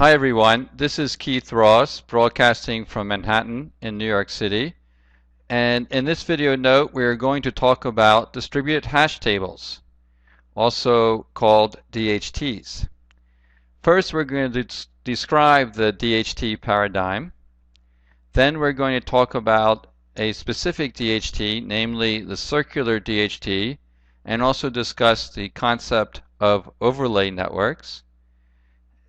Hi everyone, this is Keith Ross broadcasting from Manhattan in New York City. And in this video note, we're going to talk about distributed hash tables, also called DHTs. First, we're going to describe the DHT paradigm. Then we're going to talk about a specific DHT, namely the circular DHT, and also discuss the concept of overlay networks.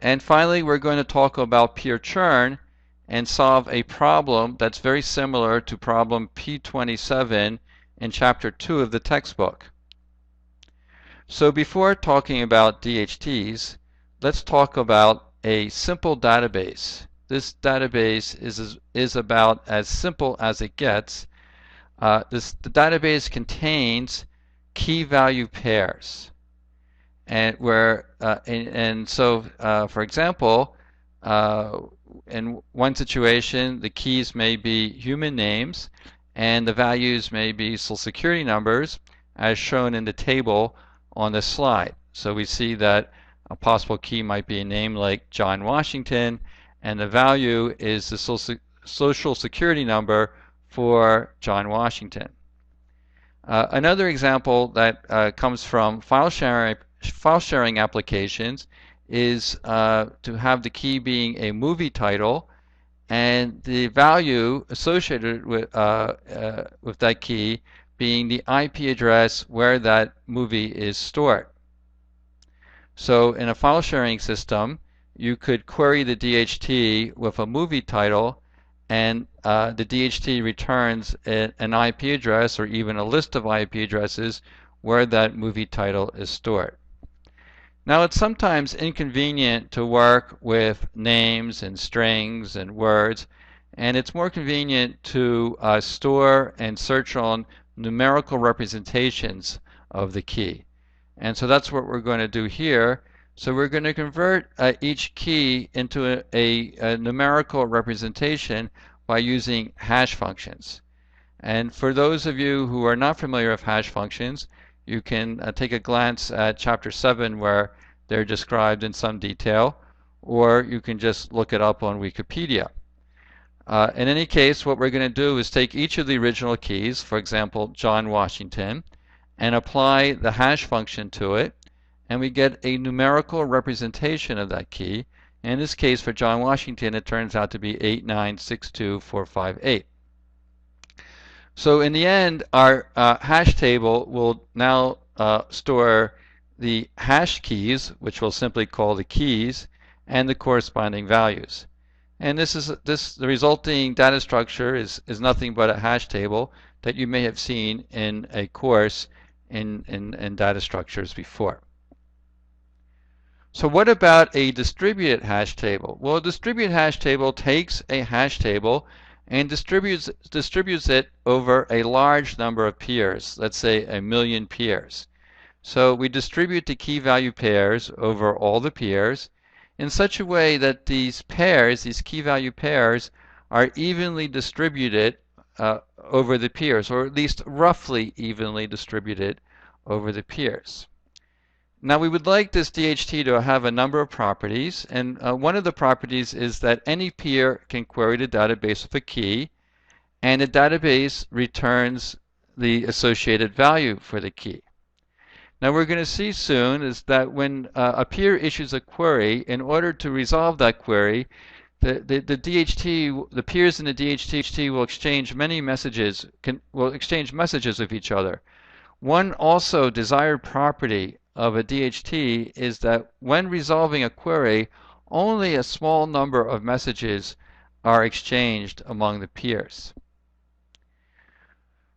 And finally, we're going to talk about peer churn and solve a problem that's very similar to problem P27 in chapter 2 of the textbook. So before talking about DHTs, let's talk about a simple database. This database is about as simple as it gets. The database contains key value pairs. And for example, in one situation, the keys may be human names, and the values may be social security numbers, as shown in the table on the slide. So we see that a possible key might be a name like John Washington, and the value is the social security number for John Washington. Another example that comes from file sharing applications is to have the key being a movie title and the value associated with that key being the IP address where that movie is stored. So in a file sharing system, you could query the DHT with a movie title, and the DHT returns an IP address or even a list of IP addresses where that movie title is stored. Now, it's sometimes inconvenient to work with names and strings and words, and it's more convenient to store and search on numerical representations of the key. And so that's what we're going to do here. So we're going to convert each key into a numerical representation by using hash functions. And for those of you who are not familiar with hash functions, you can take a glance at chapter 7 where they're described in some detail, or you can just look it up on Wikipedia. In any case, what we're going to do is take each of the original keys, for example, John Washington, and apply the hash function to it, and we get a numerical representation of that key. In this case, for John Washington, it turns out to be 8962458. So in the end, our hash table will now store the hash keys, which we'll simply call the keys, and the corresponding values. And the resulting data structure is nothing but a hash table that you may have seen in a course in data structures before. So what about a distributed hash table? Well, a distributed hash table takes a hash table and distributes it over a large number of peers, let's say 1,000,000 peers. So we distribute the key value pairs over all the peers in such a way that these pairs, these key value pairs, are evenly distributed over the peers, or at least roughly evenly distributed over the peers. Now we would like this DHT to have a number of properties, and one of the properties is that any peer can query the database with a key, and the database returns the associated value for the key. Now we're going to see soon is that when a peer issues a query, in order to resolve that query, the peers in the DHT will exchange many messages, will exchange messages with each other. One also desired property of a DHT is that when resolving a query, only a small number of messages are exchanged among the peers.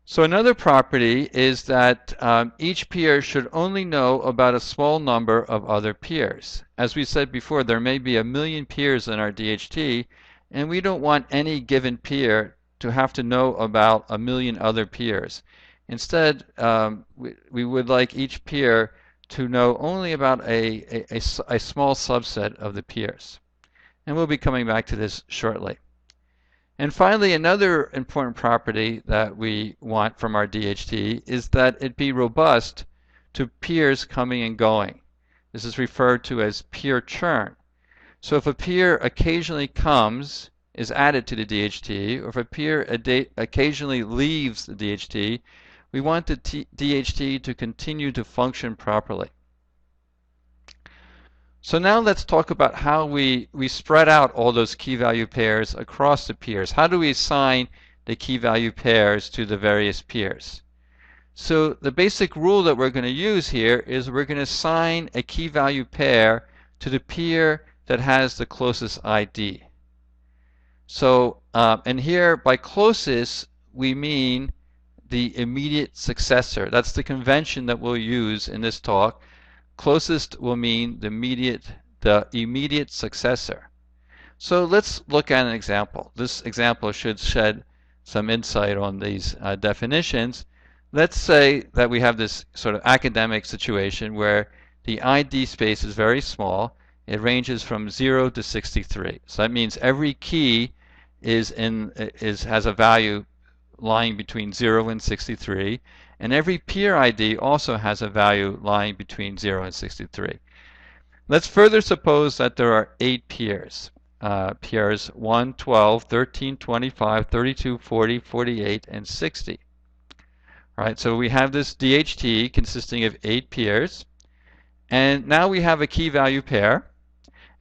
So another property is that each peer should only know about a small number of other peers. As we said before, there may be 1,000,000 peers in our DHT, and we don't want any given peer to have to know about 1,000,000 other peers. Instead, we would like each peer to know only about a small subset of the peers. And we'll be coming back to this shortly. And finally, another important property that we want from our DHT is that it be robust to peers coming and going. This is referred to as peer churn. So if a peer occasionally comes, is added to the DHT, or if a peer occasionally leaves the DHT, we want the DHT to continue to function properly. So now let's talk about how we spread out all those key value pairs across the peers. How do we assign the key value pairs to the various peers? So the basic rule that we're going to use here is we're going to assign a key value pair to the peer that has the closest ID. So, and here by closest, we mean the immediate successor. That's the convention that we'll use in this talk. Closest will mean the immediate successor. So let's look at an example. This example should shed some insight on these definitions. Let's say that we have this sort of academic situation where the ID space is very small. It ranges from 0 to 63. So that means every key has a value lying between 0 and 63, and every peer ID also has a value lying between 0 and 63. Let's further suppose that there are 8 peers. Peers 1, 12, 13, 25, 32, 40, 48, and 60. All right, so we have this DHT consisting of 8 peers, and now we have a key value pair,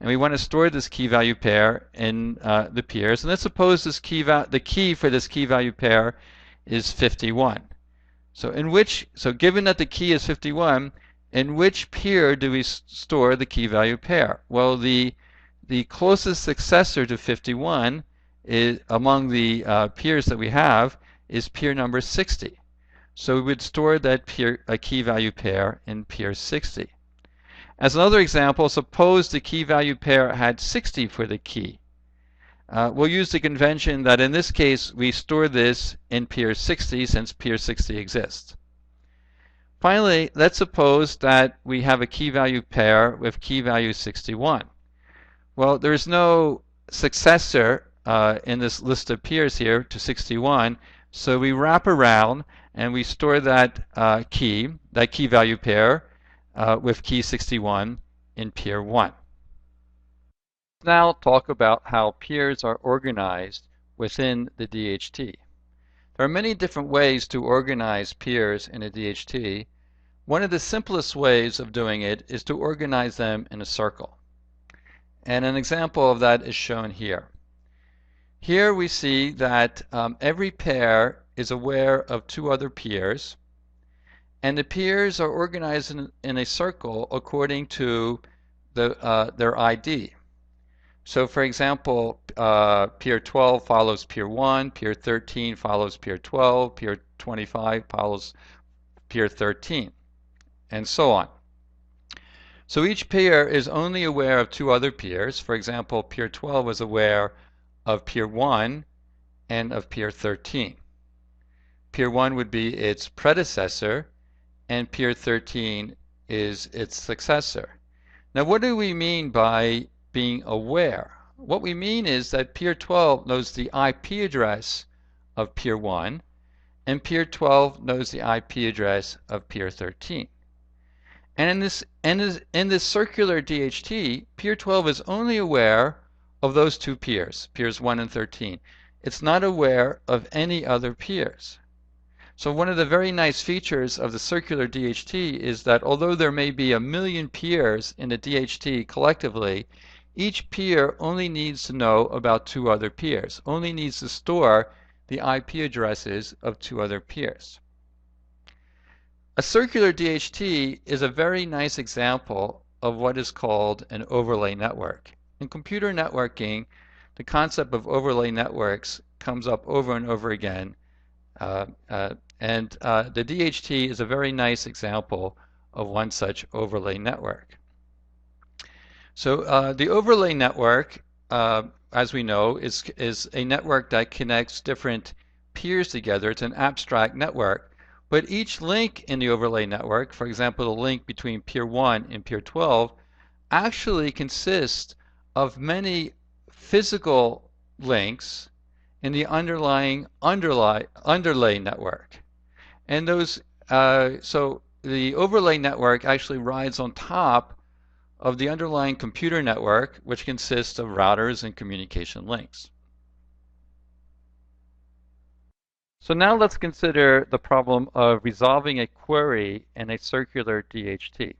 and we want to store this key value pair in the peers. And let's suppose this the key for this key value pair is 51. So given that the key is 51, in which peer do we store the key value pair? Well, the closest successor to 51 is among the peers that we have is peer number 60. So we would store that key value pair in peer 60. As another example, suppose the key value pair had 60 for the key. We'll use the convention that in this case we store this in peer 60 since peer 60 exists. Finally, let's suppose that we have a key value pair with key value 61. Well, there's no successor in this list of peers here to 61, so we wrap around and we store that key value pair with key 61 in peer 1. Now talk about how peers are organized within the DHT. There are many different ways to organize peers in a DHT. One of the simplest ways of doing it is to organize them in a circle. And an example of that is shown here. Here we see that every pair is aware of 2 other peers, and the peers are organized in a circle according to their ID. So for example, peer 12 follows peer 1, peer 13 follows peer 12, peer 25 follows peer 13, and so on. So each peer is only aware of 2 other peers. For example, peer 12 is aware of peer 1 and of peer 13. Peer 1 would be its predecessor, and peer 13 is its successor. Now what do we mean by being aware? What we mean is that peer 12 knows the IP address of peer 1, and peer 12 knows the IP address of peer 13. And in this circular DHT, peer 12 is only aware of those 2 peers, peers 1 and 13. It's not aware of any other peers. So one of the very nice features of the circular DHT is that although there may be 1,000,000 peers in the DHT collectively, each peer only needs to know about 2 other peers, only needs to store the IP addresses of 2 other peers. A circular DHT is a very nice example of what is called an overlay network. In computer networking, the concept of overlay networks comes up over and over again. The DHT is a very nice example of one such overlay network. So the overlay network, as we know, is a network that connects different peers together. It's an abstract network. But each link in the overlay network, for example, the link between peer 1 and peer 12, actually consists of many physical links in the underlay network. And those, so the overlay network actually rides on top of the underlying computer network, which consists of routers and communication links. So now let's consider the problem of resolving a query in a circular DHT.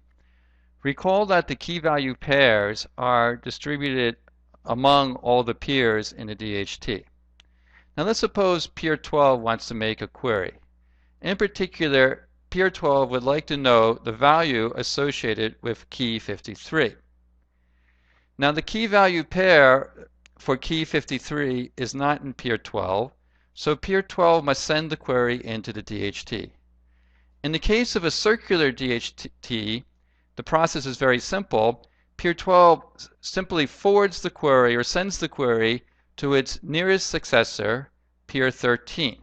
Recall that the key value pairs are distributed among all the peers in a DHT. Now let's suppose peer 12 wants to make a query. In particular, peer 12 would like to know the value associated with key 53. Now the key value pair for key 53 is not in peer 12, so peer 12 must send the query into the DHT. In the case of a circular DHT, the process is very simple. Peer 12 simply forwards the query or sends the query to its nearest successor, peer 13.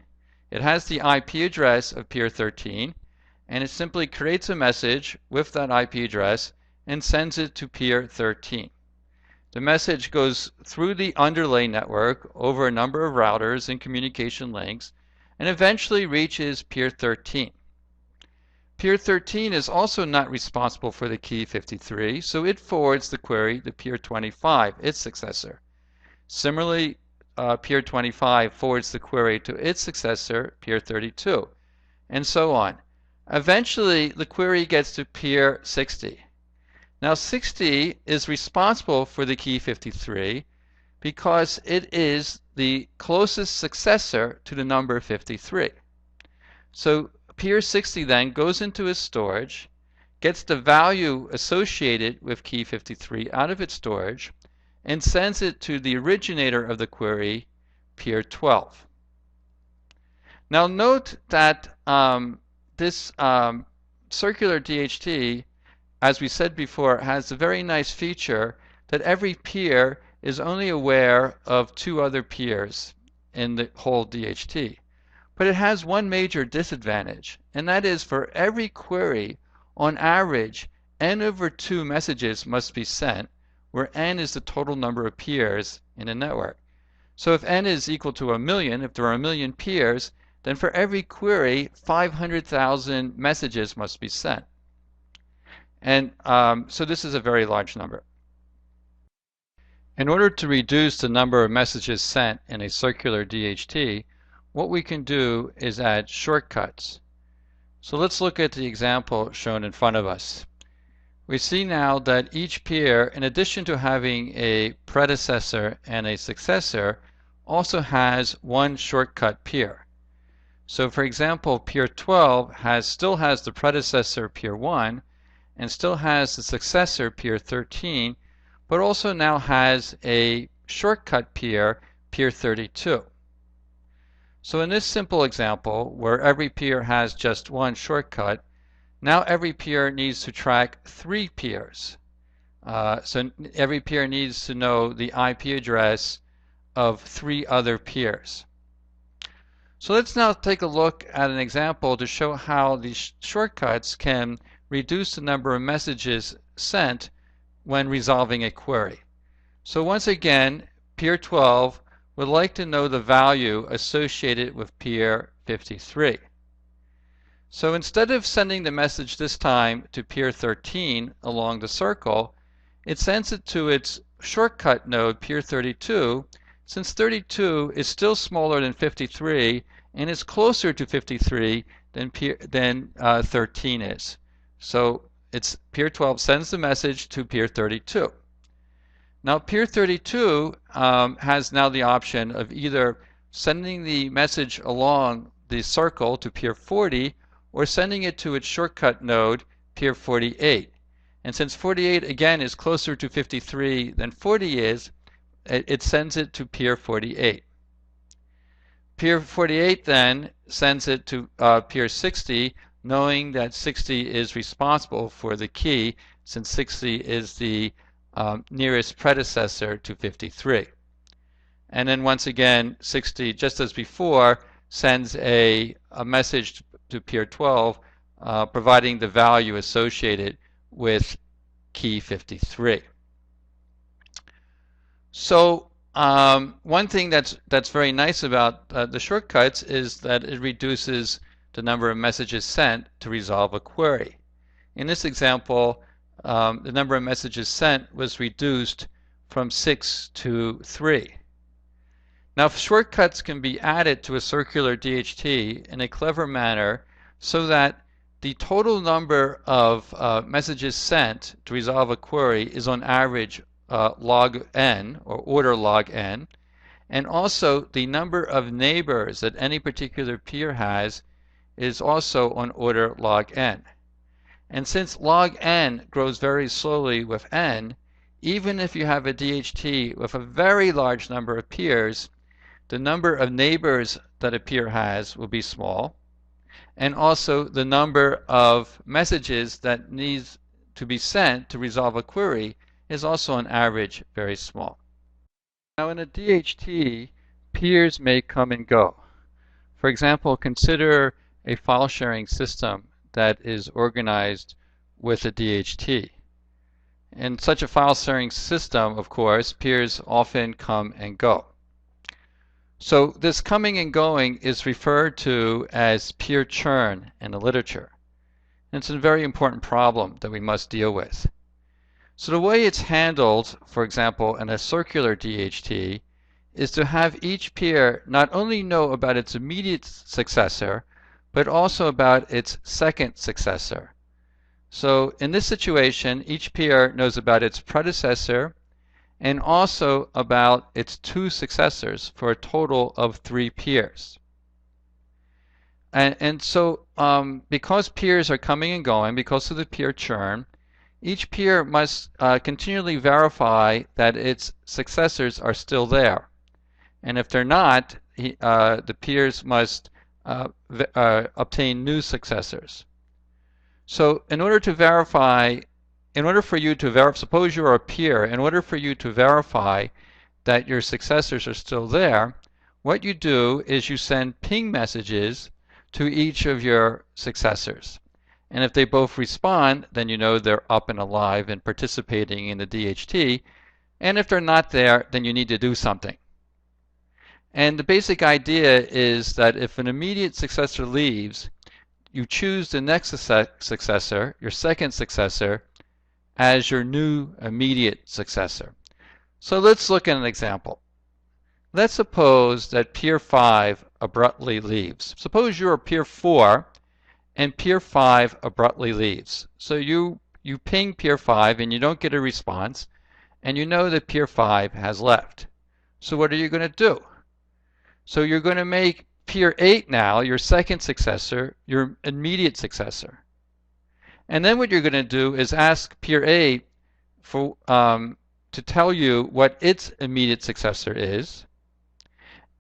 It has the IP address of peer 13, and it simply creates a message with that IP address and sends it to peer 13. The message goes through the underlay network over a number of routers and communication links and eventually reaches peer 13. Peer 13 is also not responsible for the key 53, so it forwards the query to peer 25, its successor. Similarly, peer 25 forwards the query to its successor, peer 32, and so on. Eventually, the query gets to peer 60. Now 60 is responsible for the key 53 because it is the closest successor to the number 53. So peer 60 then goes into its storage, gets the value associated with key 53 out of its storage, and sends it to the originator of the query, peer 12. Now note that this circular DHT, as we said before, has a very nice feature that every peer is only aware of two other peers in the whole DHT. But it has one major disadvantage, and that is for every query, on average, n over 2 messages must be sent, where n is the total number of peers in a network. So if n is equal to 1,000,000, if there are 1,000,000 peers, then for every query, 500,000 messages must be sent. And so this is a very large number. In order to reduce the number of messages sent in a circular DHT, what we can do is add shortcuts. So let's look at the example shown in front of us. We see now that each peer, in addition to having a predecessor and a successor, also has one shortcut peer. So for example, peer 12 still has the predecessor peer 1 and still has the successor peer 13, but also now has a shortcut peer, peer 32. So in this simple example, where every peer has just one shortcut, now every peer needs to track 3 peers. So every peer needs to know the IP address of 3 other peers. So let's now take a look at an example to show how these shortcuts can reduce the number of messages sent when resolving a query. So once again, peer 12 would like to know the value associated with peer 53. So instead of sending the message this time to peer 13 along the circle, it sends it to its shortcut node, peer 32, since 32 is still smaller than 53 and is closer to 53 than 13 is. So it's peer 12 sends the message to peer 32. Now peer 32 has now the option of either sending the message along the circle to peer 40 or sending it to its shortcut node, peer 48. And since 48 again is closer to 53 than 40 is, it sends it to peer 48. Peer 48 then sends it to peer 60, knowing that 60 is responsible for the key, since 60 is the nearest predecessor to 53. And then once again, 60, just as before, sends a message to peer 12, providing the value associated with key 53. So one thing that's very nice about the shortcuts is that it reduces the number of messages sent to resolve a query. In this example, the number of messages sent was reduced from 6 to 3. Now, shortcuts can be added to a circular DHT in a clever manner so that the total number of messages sent to resolve a query is on average log n, or order log n, and also the number of neighbors that any particular peer has is also on order log n. And since log n grows very slowly with n, even if you have a DHT with a very large number of peers, the number of neighbors that a peer has will be small, and also the number of messages that needs to be sent to resolve a query is also on average very small. Now in a DHT, peers may come and go. For example, consider a file sharing system that is organized with a DHT. In such a file sharing system, of course, peers often come and go. So this coming and going is referred to as peer churn in the literature. And it's a very important problem that we must deal with. So the way it's handled, for example, in a circular DHT, is to have each peer not only know about its immediate successor, but also about its second successor. So in this situation, each peer knows about its predecessor and also about its two successors for a total of 3 peers. And so because peers are coming and going, because of the peer churn, each peer must continually verify that its successors are still there. And if they're not, the peers must obtain new successors. So in order to verify, suppose you're a peer, in order for you to verify that your successors are still there, what you do is you send ping messages to each of your successors. And if they both respond, then you know they're up and alive and participating in the DHT. And if they're not there, then you need to do something. And the basic idea is that if an immediate successor leaves, you choose the next successor, your second successor, as your new immediate successor. So let's look at an example. Let's suppose that peer 5 abruptly leaves. Suppose you're peer 4 and peer 5 abruptly leaves. So you ping peer 5 and you don't get a response, and you know that peer 5 has left. So what are you going to do? So you're going to make peer 8 now your second successor, your immediate successor. And then what you're going to do is ask peer 8 for, to tell you what its immediate successor is.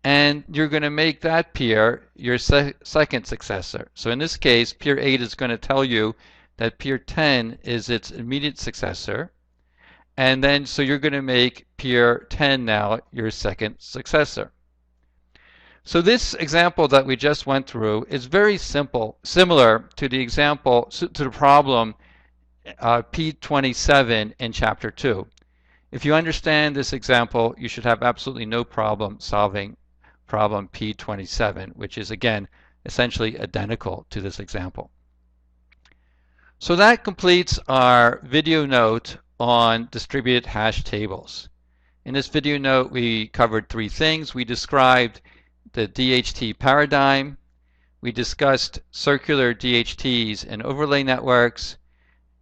And you're going to make that peer your second successor. So in this case, peer 8 is going to tell you that peer 10 is its immediate successor. And then so you're going to make peer 10 now your second successor. So this example that we just went through is very simple, similar to the example, to the problem P27 in Chapter 2. If you understand this example, you should have absolutely no problem solving problem P27, which is, again, essentially identical to this example. So that completes our video note on distributed hash tables. In this video note, we covered 3 things. We described the DHT paradigm. We discussed circular DHTs and overlay networks.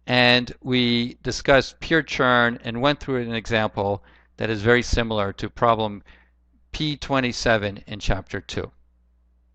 And we discussed peer churn and went through an example that is very similar to problem P27 in Chapter 2.